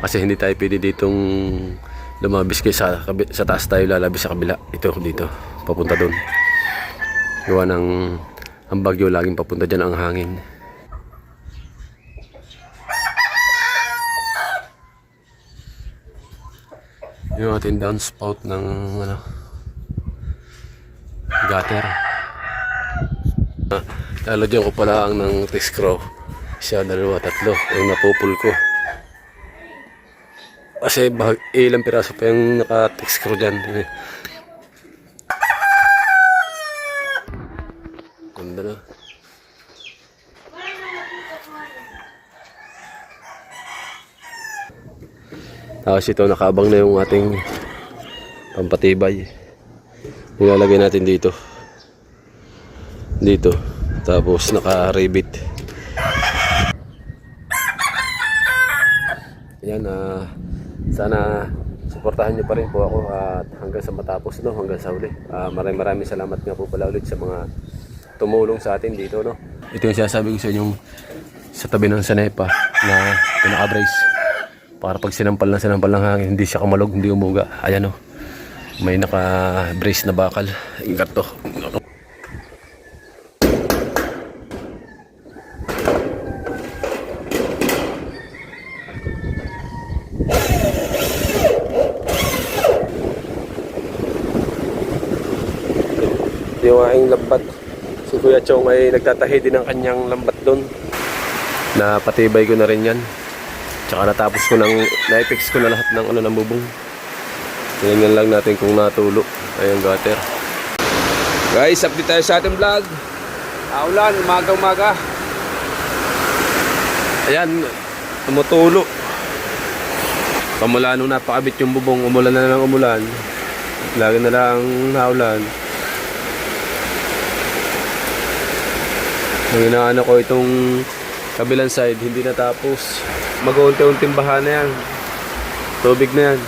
Kasi hindi tayo pwede ditong lumabis kayo sa taas tayo lalabis sa kabila. Ito dito, papunta doon. Gawa ng ang bagyo laging papunta dyan ang hangin. Yung ating downspout ng ano, gutter. Lalagyan ko pala ang ng T-screw. Isa, dalawa, tatlo. Yung napupul ko. Kasi ilang piraso pa yung naka-T-screw dyan. Ganda na. Tapos ito, nakaabang na yung ating pampatibay. Nilalagay natin dito. Dito. Tapos naka-ribbit. Ayan, sana suportahan nyo pa rin po ako at hanggang sa matapos, no, hanggang sa uli. Maraming salamat nga po pala ulit sa mga tumulong sa atin dito, no. Ito yung sinasabi ko sa inyong sa tabi ng sanepa na pinaka-brace. Para pag sinampal ng hangin, hindi siya kamalog, hindi umuga. Ayan, no. May naka-brace na bakal. Ingat to. Yung aking lambat, si Kuya Chong ay nagtatahi din ng kanyang lambat doon. Napatibay ko na rin yan. Tsaka natapos ko na-fix ko na lahat ng ano ng bubong. Tingnan lang natin kung natulo. Ayun, gutter. Guys, update tayo sa ating vlog. Ulan, umaga. Ayan, tumutulo. Pamula nung napakabit yung bubong, umulan na lang umulan. Lagi na lang naulan. Nung inaano ko itong kabilang side, hindi natapos. Mag-unti-unting baha na yan. Tubig na yan.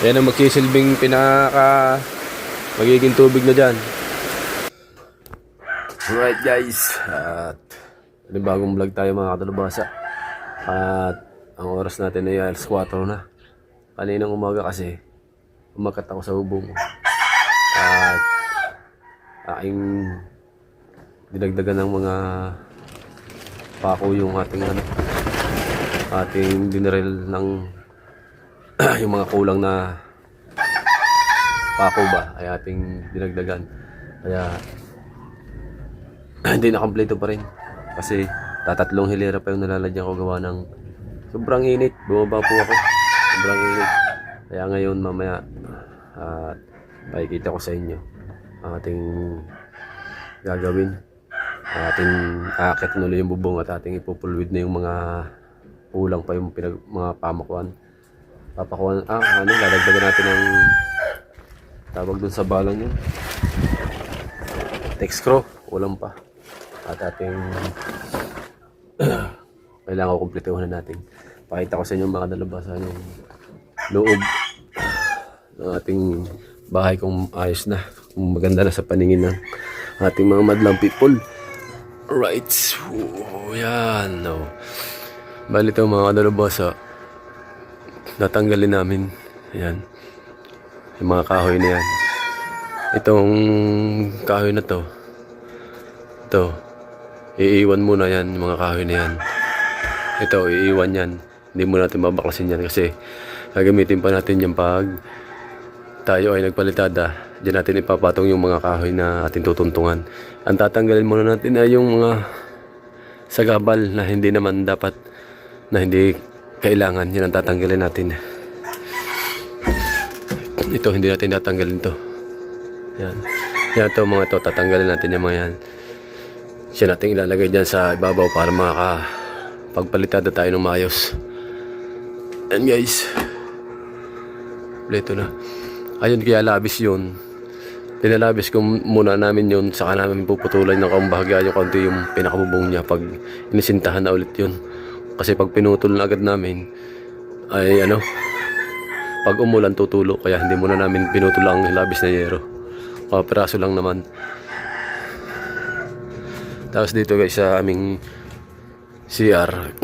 Yan ang magsisilbing magiging tubig na dyan. Alright guys, at bagong vlog tayo mga katalabasa. At ang oras natin ay alas 4 na. Kaninang umaga kasi umakat ako sa bubong. At aking dinagdagan ng mga pako yung ating dinaril ng yung mga kulang na pako ba ay ating dinagdagan. Kaya hindi na kompleto pa rin kasi tatatlong hilera pa yung nalalagyan ko gawa ng sobrang init. Bumaba po ako, sobrang init. Kaya ngayon mamaya pakikita ko sa inyo ang ating gagawin. Ating aakit nulo yung bubong at ating ipupulwid na yung mga kulang pa yung mga papakuan. Lalagdagan natin ng tawag dun sa balang yun, T-screw, ulam pa. At ating kailangan ko kumpletuhan na natin. Pakita ko sa inyo mga nalabasan yung loob ng ating bahay kung ayos na, kung maganda na sa paningin ng ating mga madlang people. Right, yan, no. Bali ito mga kadalabasa, natanggalin namin. Ayan, yung mga kahoy na yan. Itong kahoy na to, iiwan muna yan, yung mga kahoy na yan. Ito, iiwan yan. Hindi muna natin babaklasin yan kasi gagamitin pa natin yan pag tayo ay nagpalitada. Diyan natin ipapatong yung mga kahoy na ating tutuntungan. Ang tatanggalin muna natin ay yung mga sagabal na hindi naman dapat, na hindi kailangan. Yan ang tatanggalin natin. Ito, hindi natin tatanggalin to. Yan. Yan ito, mga ito, tatanggalin natin yung mga yan. Siya natin ilalagay dyan sa ibabaw para makapagpalitada tayo ng maayos. And guys, ito na. Ayun, kaya labis yun. Pinalabis ko muna namin yun, saka namin puputulan ng kaumbahagya yung konti yung pinakabubong niya pag inisintahan na ulit yun. Kasi pag pinutol na agad namin ay pag umulan tutulo, kaya hindi muna namin pinutol ang labis na yero. Peraso lang naman. Tapos dito guys sa aming CR.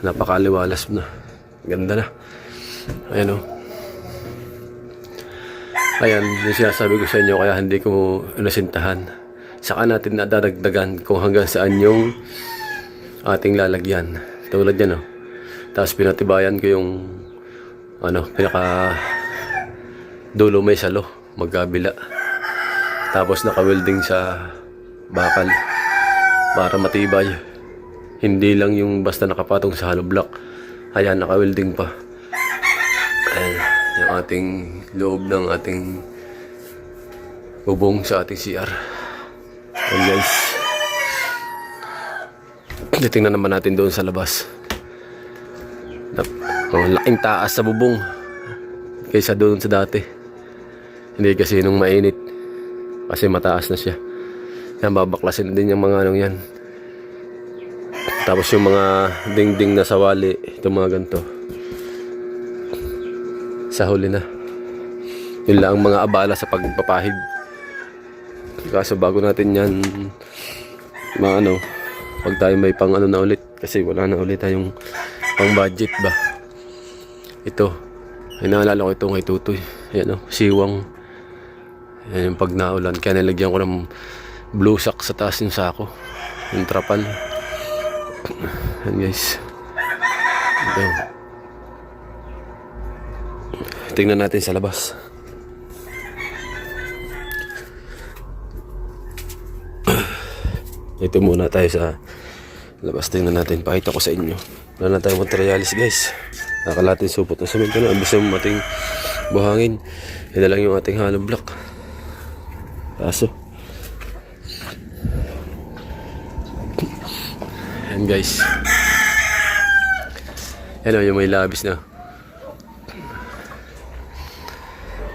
Napakaliwalas na. Ganda na. Ayan o. Ayan, yung sinasabi ko sa inyo kaya hindi ko nasintahan. Saka natin nadadagdagan kung hanggang saan yung ating lalagyan. Tulad yan o. Tapos pinatibayan ko yung pinaka dulo may salo, magkabila. Tapos naka-welding sa bakal para matibay. Hindi lang yung basta nakapatong sa hollow block. Ayan, naka-welding pa. Ayan, yung ating loob ng ating bubong sa ating CR. Ayan guys. Tingnan naman natin doon sa labas. Laking taas sa bubong kaysa doon sa dati. Hindi kasi nung mainit, kasi mataas na siya. Yan, babaklasin din yung mga yan. Tapos yung mga dingding na sawali, itong mga ganito, sa huli na. Yun lang ang mga abala sa pagpapahid. Kaso bago natin yan pag tayo may pang na ulit, kasi wala na ulit tayong pang budget ba. Ito, ay naalala ko ito kay Tutoy. Ayan siwang. Ayan yung pag naulan. Kaya nilagyan ko ng blue sack sa taas yung sako. Yung trapal. Ayan guys. Ito. Tingnan natin sa labas. Ito muna tayo sa labas. Tingnan natin. Pakita ko sa inyo. Wala na tayong materialis guys. Nakalating supot na semento na. Ambis na mating buhangin. Yan na lang yung ating hollow block. Kaso. Yan guys. Yan yung may labis na.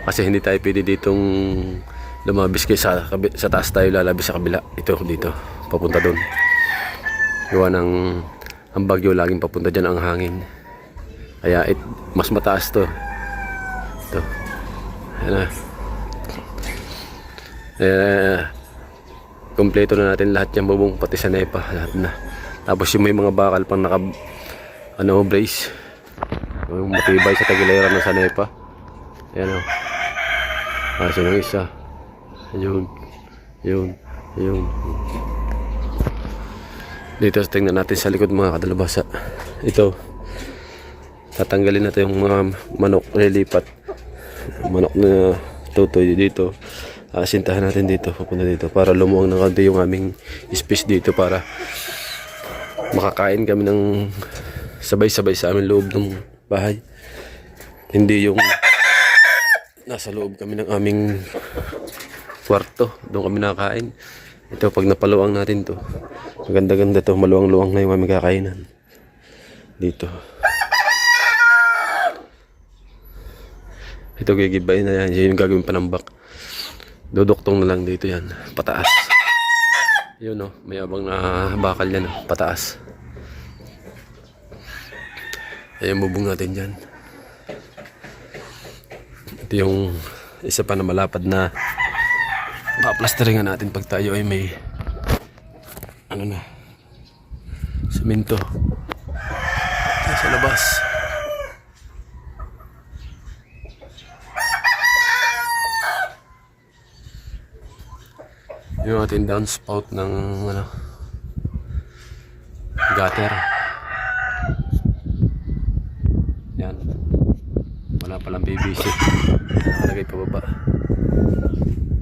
Kasi hindi tayo pwede ditong lumabis kayo sa taas tayo lalabis sa kabila. Ito dito. Papunta doon. Gawa ng ang bagyo laging papunta dyan ang hangin. Kaya mas mataas to. Ito. Ayan na. Kompleto na natin lahat yung bubong pati sa nepa. Lahat na. Tapos yung may mga bakal pang naka brace. Yung matibay sa tagiliran ng sa nepa. Ayan o. Kaso ng isa. Yun. Dito tingnan natin sa likod mga kadalabasa. Ito. Tatanggalin natin yung mga manok lilipat. Manok na Tutoy dito. Asintahan natin dito, papunta dito para lumuwang ng kaunti yung aming space dito para makakain kami ng sabay-sabay sa aming loob ng bahay. Hindi yung nasa loob kami ng aming kwarto, doon kami nakakain. Ito pag napaluwang natin to, maganda-ganda to, maluwang-luwang na yung aming kakainan dito. Ito gigibayin na yan, yun yung gagawin panambak. Duduktong na lang dito yan, pataas. Yun may abang na bakal yan pataas. Ayan bubong natin dyan. Ito yung isa pa na malapad na paplasteringan natin pag tayo ay may semento sa labas. Yung ating downspout ng gutter. Yan. Wala palang PVC. Nakalagay pa baba.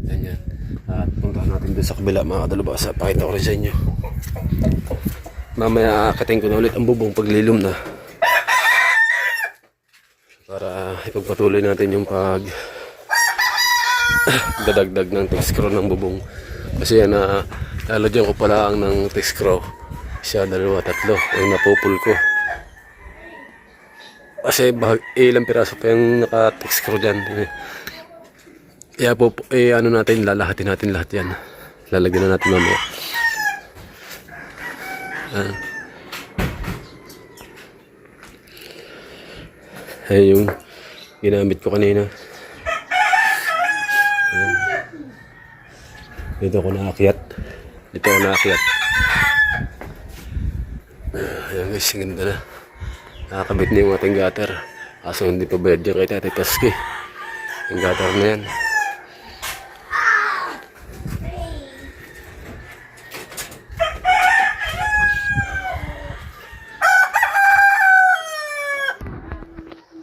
Yan. At puntahan natin doon sa kabila mga kadalabasa. Pakita ko rin sa inyo. Mamaya aakatin ko na ulit ang bubong paglilom na. Para ipagpatuloy natin yung dadagdag ng texcrow ng bubong. Kasi yan lalagyan ko pala ang ng texcrow. Isa, dalawa, tatlo. Yung napupul ko. Kasi ilang piraso pa yung naka-texcrow dyan. Kaya natin, lalahatin natin lahat yan. Lalagyan na natin mamaya. Ayan yung ginamit ko kanina. Ayan. Dito ako naakyat. Ayan guys, ganda na. Nakakabit na yung ating gutter. Kaso hindi pa bayad dyan kay Tatay Taski. Yung gutter na yan.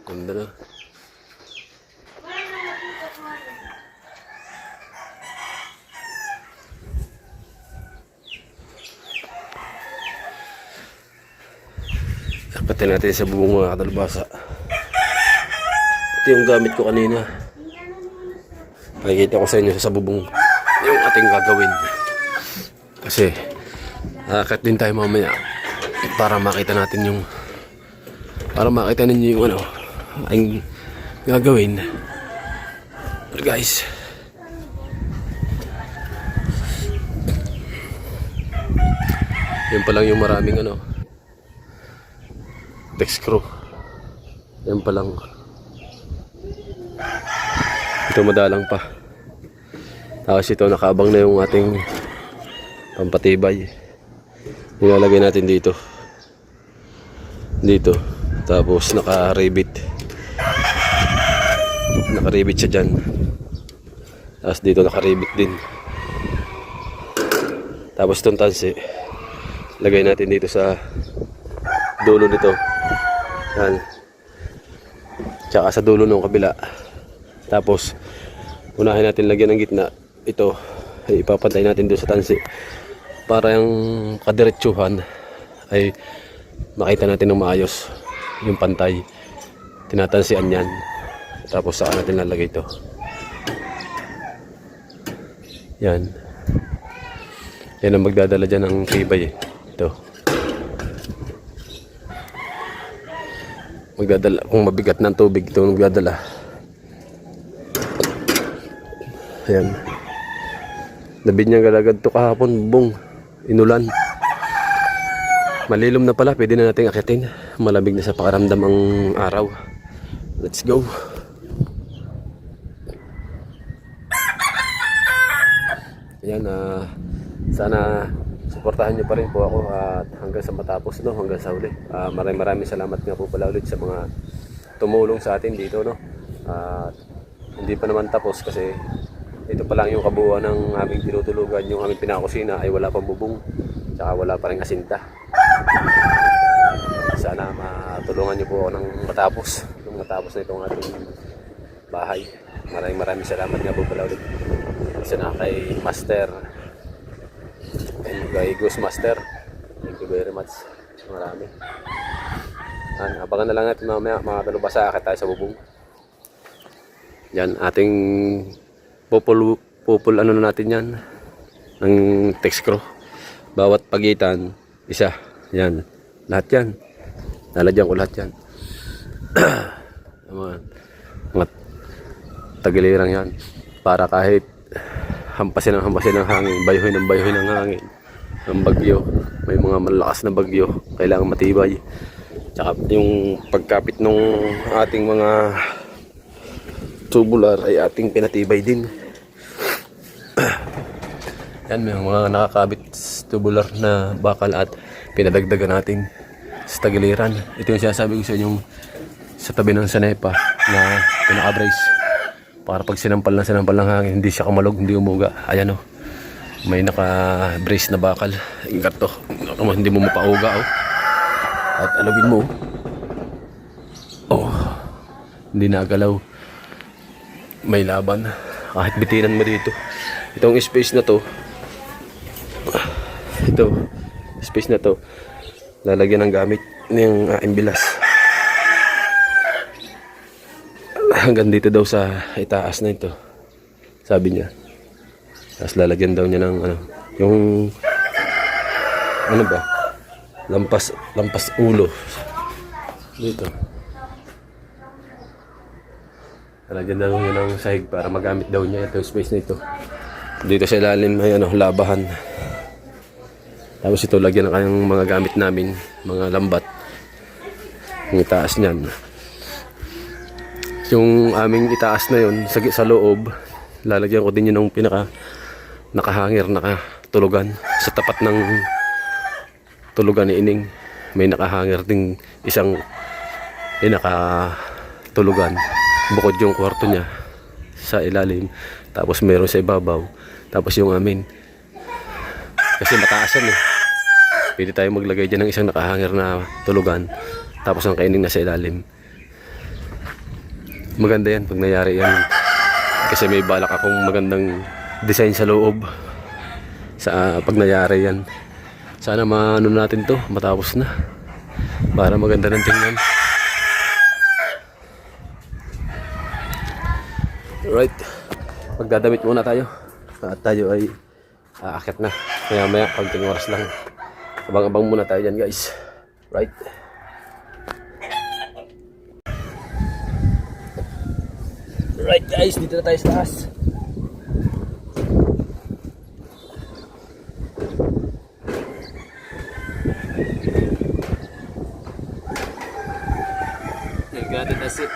Ganda na. Pati natin sa bubong mga kadalbasa. Ito yung gamit ko kanina. Pakikita ko sa inyo sa bubong yung ating gagawin. Kasi aakyat din tayo mamaya para makita natin yung ninyo yung ano aking gagawin. But guys, yun pa lang yung maraming ano deck screw. Yan pa lang. Ito madalang pa. Tapos ito nakaabang na yung ating pampatibay. Nilalagay natin dito. Dito. Tapos naka-rivet. Naka-rivet siya dyan. Tapos dito naka-rivet din. Tapos itong tansi lagay natin dito sa dulo nito. Yan. Tsaka sa dulo ng kabila. Tapos unahin natin lagyan ng gitna. Ito ay ipapantay natin doon sa tansi para yung kadiretsuhan ay makita natin ng maayos yung pantay. Tinatansian yan. Tapos saan natin lalagay ito. Yan. Yan ang magdadala dyan ng tibay. Ito. Magdadala, kung mabigat ng tubig ito magdadala. Ayan. Labid niya galagad to kahapon, bong, inulan. Malilom na pala, pwede na natin akitin. Malamig na sa pakaramdam ang araw. Let's go. Ayan, sana suportahan nyo pa rin po ako at hanggang sa matapos, no, hanggang sa uli. Maraming salamat nga po pala ulit sa mga tumulong sa atin dito, no. Hindi pa naman tapos kasi ito pa lang yung kabuuan ng aming tinutulugan. Yung aming pinakusina ay wala pang bubong, tsaka wala pa rin asinta. Sana matulungan nyo po ako ng matapos na itong ating bahay. Maraming salamat nga po pala ulit. Isa na kay Master and kay Goose Master. Thank you very much. Marami. Abangan na lang natin mamaya mga kalubasa. Akit tayo sa bubong. Yan ating pupul ano na natin yan ng text screw. Bawat pagitan isa. Yan. Lahat yan. Lalagyan ko lahat yan. Mga tagilirang yan. Para kahit hampasin ng hangin, bayuhin ng hangin, ng bagyo, may mga malakas na bagyo, kailangan matibay. Tsaka yung pagkapit ng ating mga tubular ay ating pinatibay din. Yan, may mga nakakabit tubular na bakal at pinadagdagan natin sa tagiliran. Ito yung sinasabi ko sa inyong sa tabi ng sanepa na pinaka-brace para pag sinampal ng hangin hindi siya kamalog, hindi umuga. Ayan o, may naka-brace na bakal. Ingat to, hindi mo mapauga at alugin mo hindi nagalaw, may laban kahit bitinan mo dito. Itong space na to, space na to lalagyan ng gamit ng imbilas hanggang dito daw sa itaas na ito, sabi niya. Tapos lalagyan daw niya ng yung lampas ulo dito. Lalagyan daw niya ng sahig para magamit daw niya ito space na ito. Dito sa ilalim may labahan. Tapos ito lagyan ng kanyang mga gamit namin, mga lambat. Yung itaas niyan. Yung aming itaas na yun sa loob, lalagyan ko din yun ng nakahangir, nakatulugan sa tapat ng tulugan ni Ining. may nakahanger ding isang nakatulugan. Bukod yung kwarto niya sa ilalim, tapos meron sa ibabaw, tapos yung amin. Kasi mataas yan eh. Pwede tayo maglagay dyan ng isang nakahanger na tulugan, tapos ang kaining nasa ilalim. Maganda yan pag nangyari yan. Kasi may balak akong magandang design sa loob sa pag nangyari yan. Sana maano natin to, matapos na para maganda ng tingnan. Right, magdadamit muna tayo at tayo ay aakyat na maya maya, konting oras lang. Abang-abang muna tayo dyan guys. Right, right guys, dito na tayo sa taas. Got it, that's it.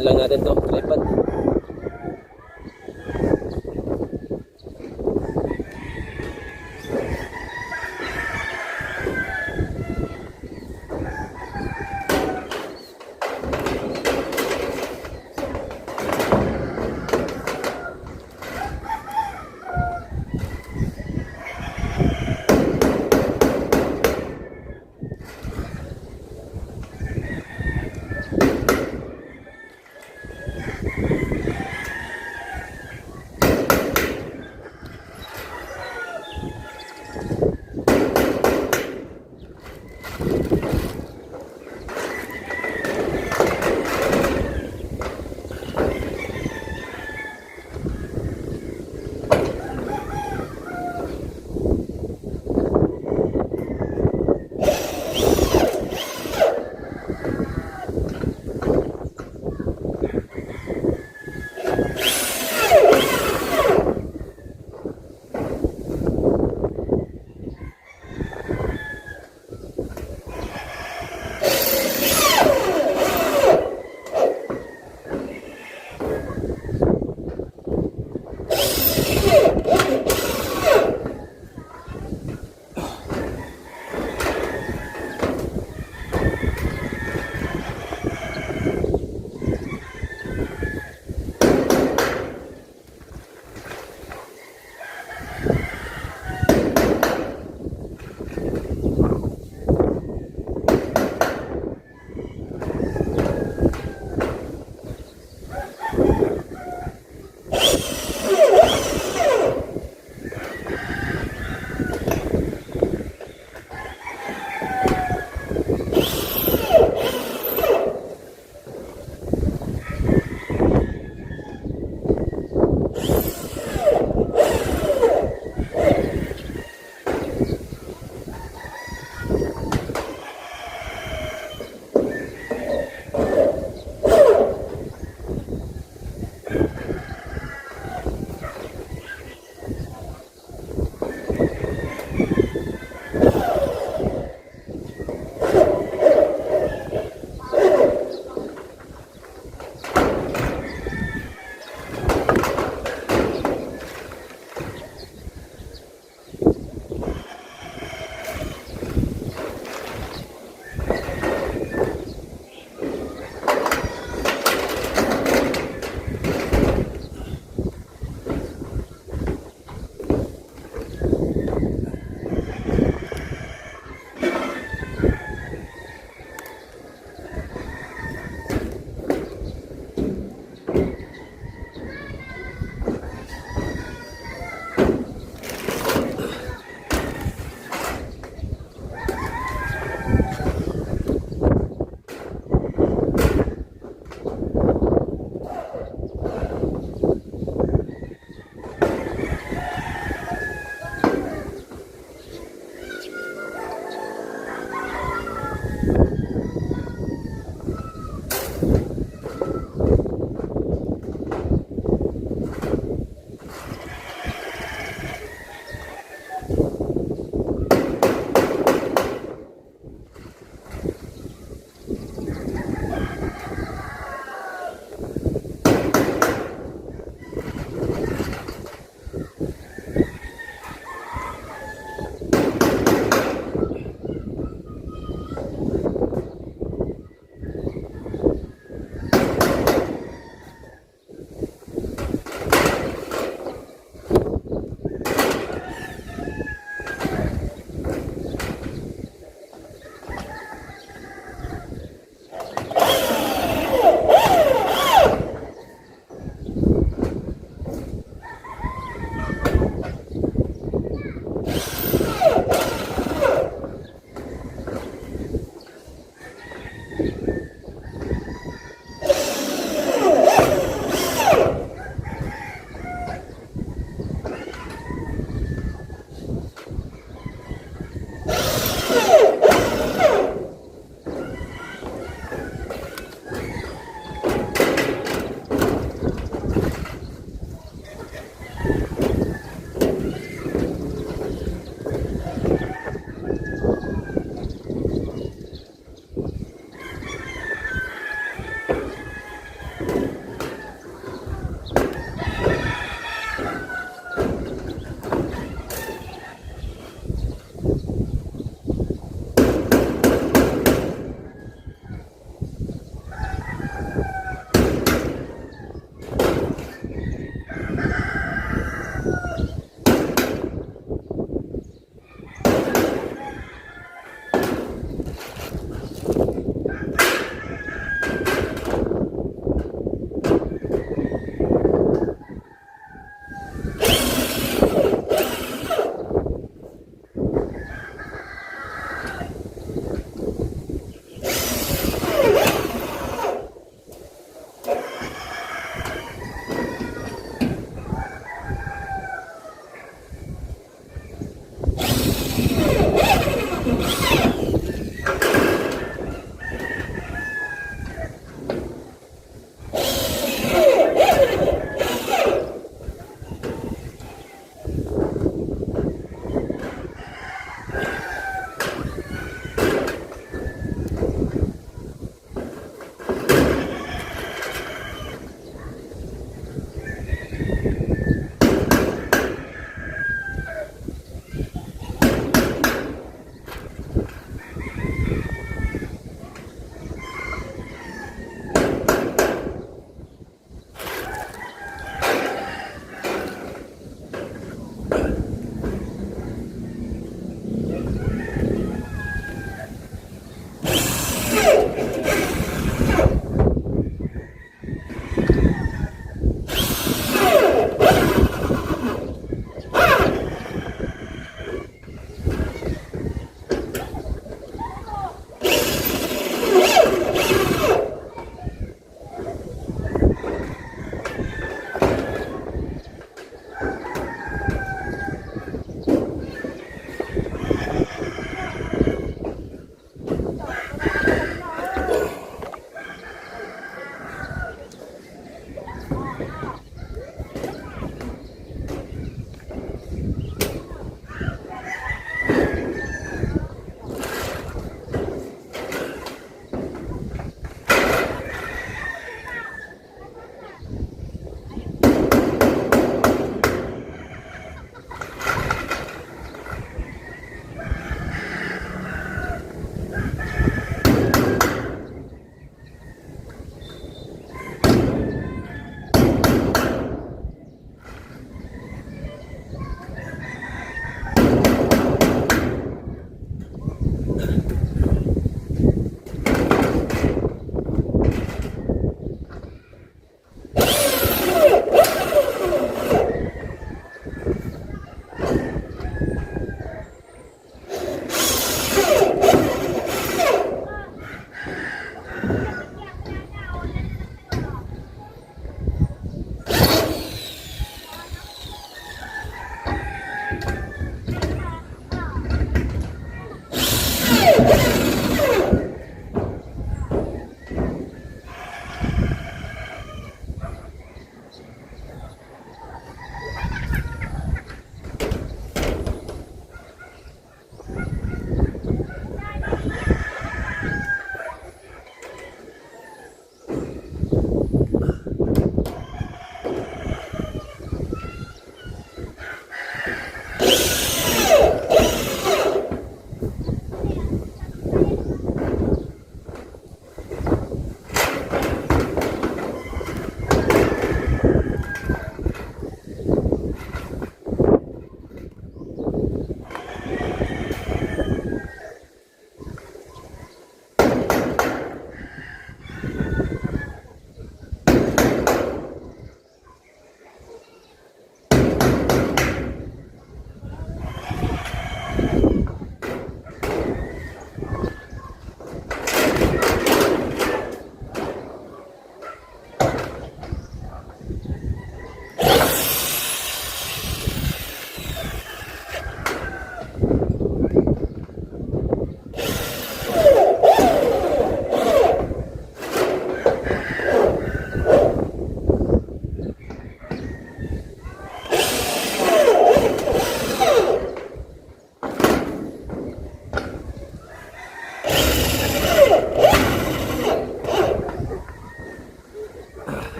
Ayusin lang natin to, tripod.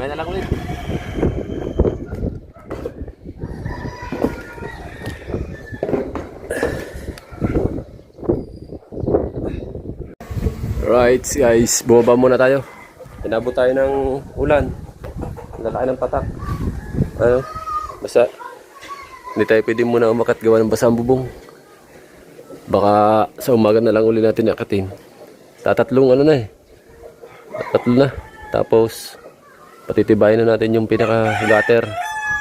Mamaya na lang ulit. Right guys, bumaba muna tayo. Inabot tayo ng ulan. Lalaki ng patak. Ano? Basta hindi tayo pwede muna umakat gawa ng basang bubong. Baka sa umaga na lang uli natin akatin. Tatatlong ano na eh. Tatlo na. Tapos patitibayin na natin yung pinaka gutter.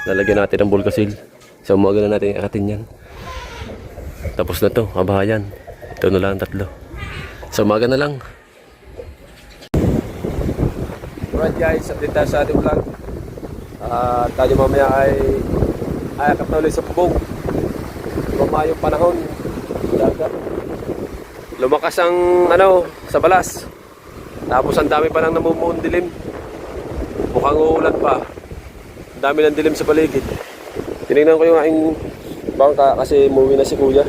Lalagyan natin ng bulkasil. Sa umaga na natin akatin yan. Tapos na to, kabahayan. Ito na lang tatlo. Sa umaga na lang. Alright guys, update tayo sa ating vlog. Tayo mamaya ay akap na ulit sa bubong. Lumama yung panahon. Dagat. Lumakas ang ano sa balas. Tapos ang dami pa nang namumuong dilim. Mukhang uulan pa. Ang dami ng dilim sa paligid. Tinignan ko yung aking bangka kasi umuwi na si kuya.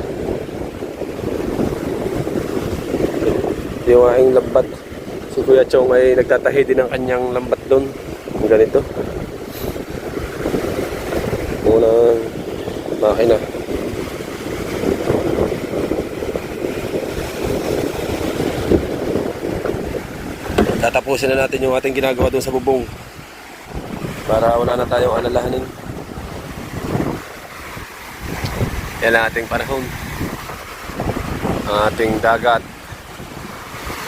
Yung aking lambat. Si Kuya Chong ay nagtatahi din ng kanyang lambat doon. Yung ganito. Muna makina. Tatapusin na natin yung ating ginagawa doon sa bubong. Para wala na tayong alalahanin. Yan ang ating panahon. Ang ating dagat.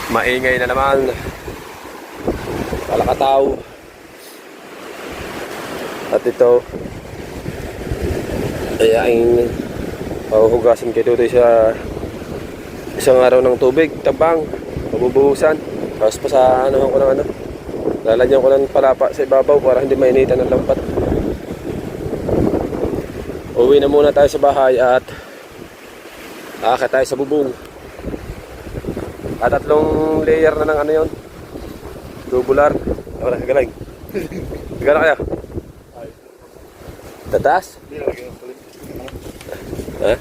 Maingay na naman. Palakataw. At ito ay aking pahuhugasin kay Tutoy sa isang araw ng tubig, tabang, mabubuhusan. Tapos pa sa ano ko ng ano. Lalagyan ko ng palapa sa ibabaw para hindi mainitan ng lampat. Uwi na muna tayo sa bahay at aakyat tayo sa bubong. At 3 layer na ng ano yun. Tubular. Wala, galing. Gano'n kaya? Tataas? Ha?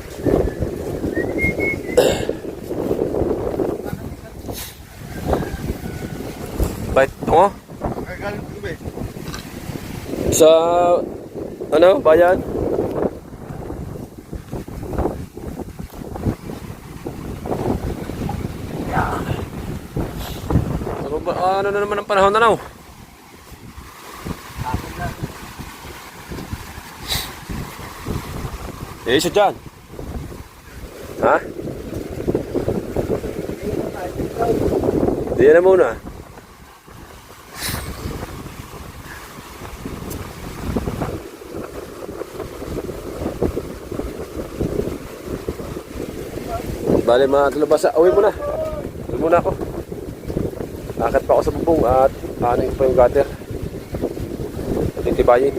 Bait mo? Sa ano, bayan? Ano na naman ang panahon na now? Isa dyan. Ha? Diyan na muna. Bale mga kalabasa, uwi muna. Uwi muna ako. Akit pa ako sa bubong at aning pa yung gutter. Titibayin.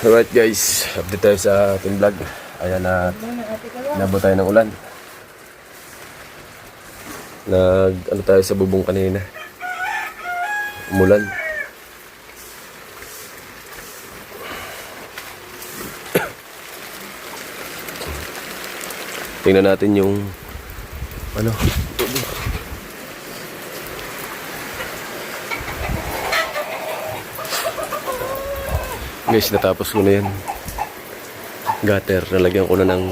Alright guys, update tayo sa ating vlog. Ayan na, nabot tayo ng ulan. Ano tayo sa bubong kanina. Umulan. Tingnan natin yung ano. Guys, natapos ko na yan. Gutter, nalagyan ko na ng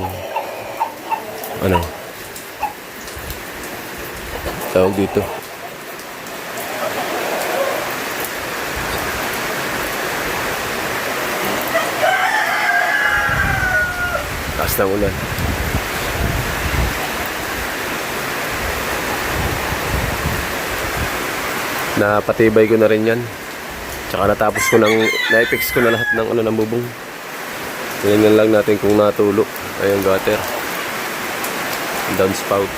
ano tawag dito. Taas ng ulan. Napatibay ko na rin yan. Tsaka natapos ko na-fix ko na lahat ng ano ng bubong. Tingnan lang natin kung natulo. Ayun, gutter. Downspout.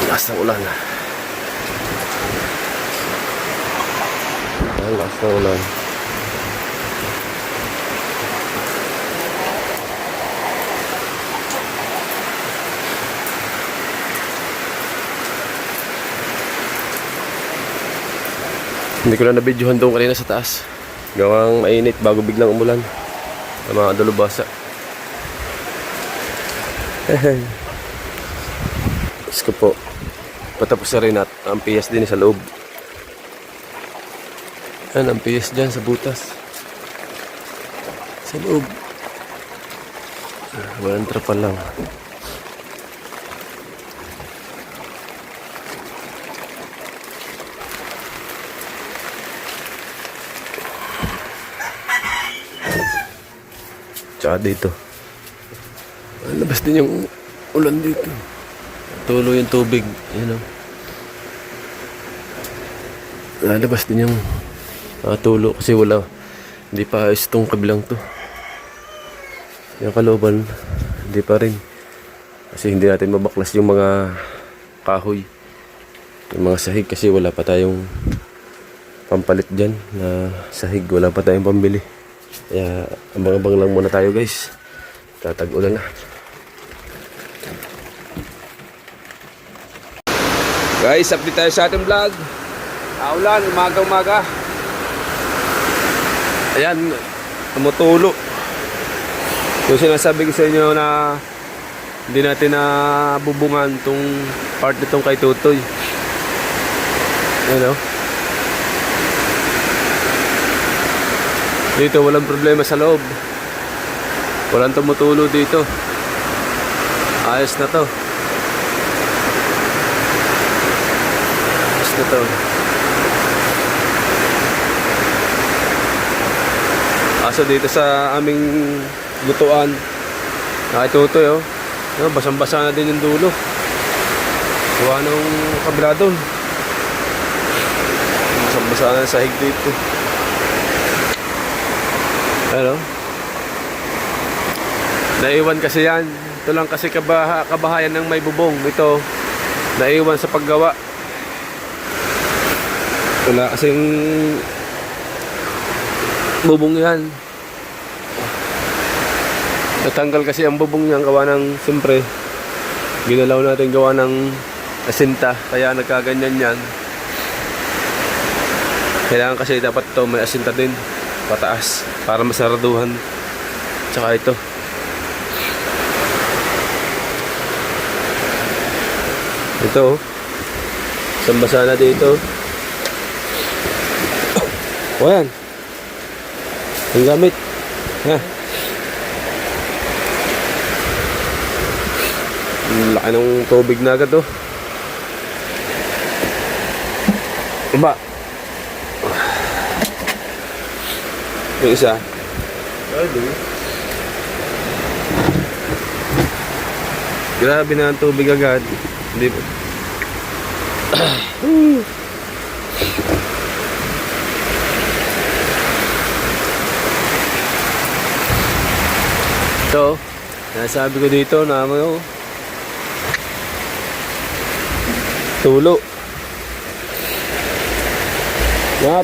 Lakas ng ulan. Ang lakas ng ulan. Hindi ko na nabidyohan doon kanina sa taas. Gawang mainit bago biglang umulan. Ang mga dalubhasa. Diyos ko po. Patapos na rin at ang PS din sa loob. Yan, ang PS dyan sa butas. Sa loob. Walang trapal lang. Tsaka dito. Labas din yung ulan dito. Tulo yung tubig. Yan o. Lalabas din yung tulo kasi wala. Hindi pa ayos itong kabilang to. Yung kalooban, hindi pa rin. Kasi hindi natin mabaklas yung mga kahoy. Yung mga sahig kasi wala pa tayong pampalit dyan na sahig. Wala pa tayong pambili. Kaya abang-abang lang muna tayo guys. Tatag-ulan na. Guys, update tayo sa ating vlog. Ulan, umaga-umaga. Ayan, tumutulo. Yung sinasabi ko sa inyo na hindi natin nabubungan tong part nitong kay Tutoy. Ayan o. Dito walang problema sa loob. Walang tumutulo dito. Ayos na to. Ayos na to. Aso dito sa aming lutuan, nakitutoy oh. Basang-basa na din yung dulo. Kuha nung kabila doon. Basang-basa na sa hig dito. Ano? Naiwan kasi yan. Ito lang kasi kabahayan ng may bubong. Ito, naiwan sa paggawa. Wala kasing bubong yan. Natanggal kasi ang bubong niya gawa ng, siyempre ginalaw natin gawa ng asinta, kaya nagkaganyan yan. Kailangan kasi dapat to may asinta din pataas para masaraduhan. Tsaka ito oh, sambasa na dito. O yan ang gamit ha. Laki ng tubig na agad oh. Ba yung isa grabe na ang tubig agad. Hindi ito, nasabi ko dito na ano, tulo.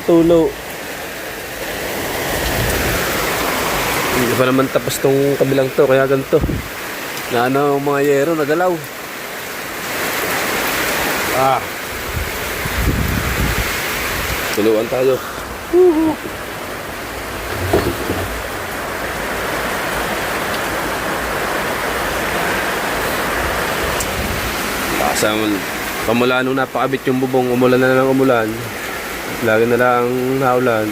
Tulo. Hindi pa naman tapos tong kabilang to, kaya ganito. Na ano, mga yero nagalaw. Tuluan tayo. Pamula nung napakabit yung bubong, umulan na lang umulan. Lagi na lang naulan.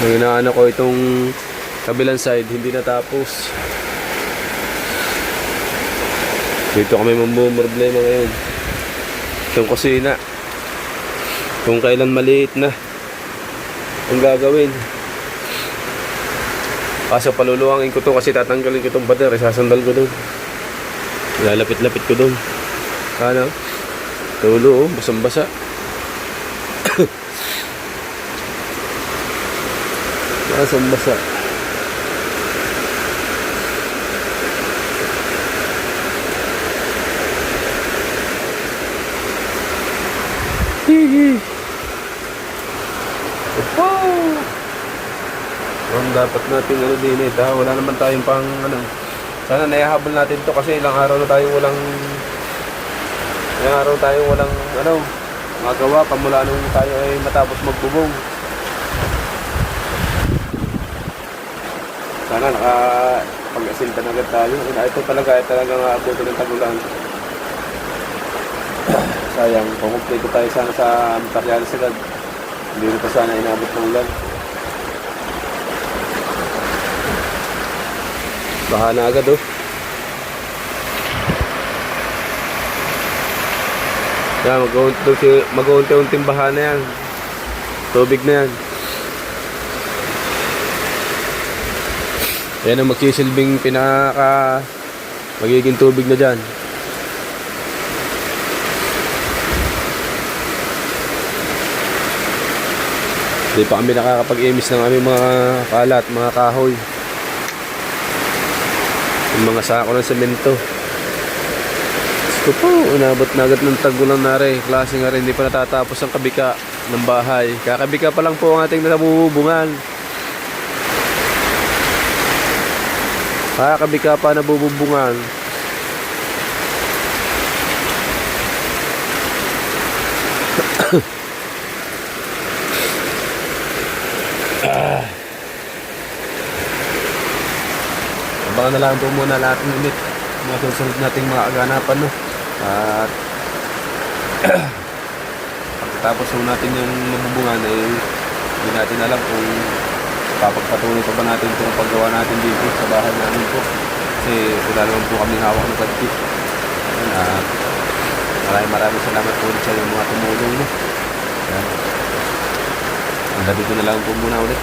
Ang inaano ko itong kabilang side, hindi natapos. Dito kami problema ngayon. Itong kusina. Kung kailan maliit na ang gagawin. Kaso paluluwangin ko to kasi tatanggalin ko itong pader. Isasandal ko doon. Lalapit-lapit ko doon. Ano? Tulo oh, basang-basa. Basang-basa. Hihi. Wow. Ang dapat natin ano din ito, wala naman tayong pang ano. Sana naihabol natin to kasi ilang araw na tayong walang ano, magawa pamula nung tayo ay matapos magbubong. Sana nakapag-asinta na agad tayo. Ito talaga ay talagang abuti ng tagulan. Sayang, kung tayo sana sa Materialis agad. Hindi na pa sana inabot ng ulan. Baha na agad oh. Yan, mag-unti-unting baha na yan. Tubig na yan. Yan ang magsisilbing magiging tubig na dyan. Hindi pa kami nakakapag-emis ng aming mga kalat, mga kahoy. Yung mga sako ng semento. Gusto po, unabot na agad ng tagulang na rin. Klase nga rin, hindi pa natatapos ang kabika ng bahay. Kakabika pa lang po ang ating nabubungan. Kakabika pa nabubungan. Abangan na lang po muna lahat ng ulit mga susunod nating mga aganapan, no? At pagkatapos po natin yung mabubungan ay hindi natin alam kung papagpatuloy pa ba natin itong paggawa natin dito sa bahay namin po, kasi wala naman po kami hawak ng kadikit. Maraming salamat po ulit sa mga tumulong, no? Hanggang dito na lang po muna ulit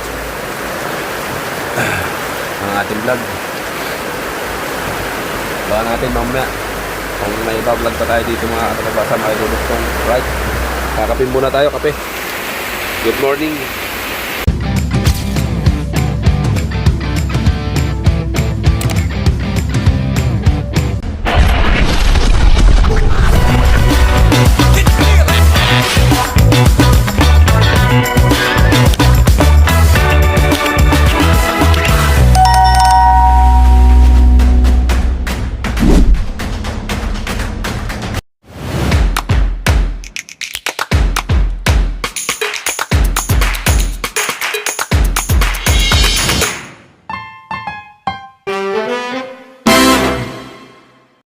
ang ating vlog. Baka natin mamaya kung may iba vlog pa tayo dito mga kalabasa, mga idol. Right, kakapin muna tayo, kape. Good morning.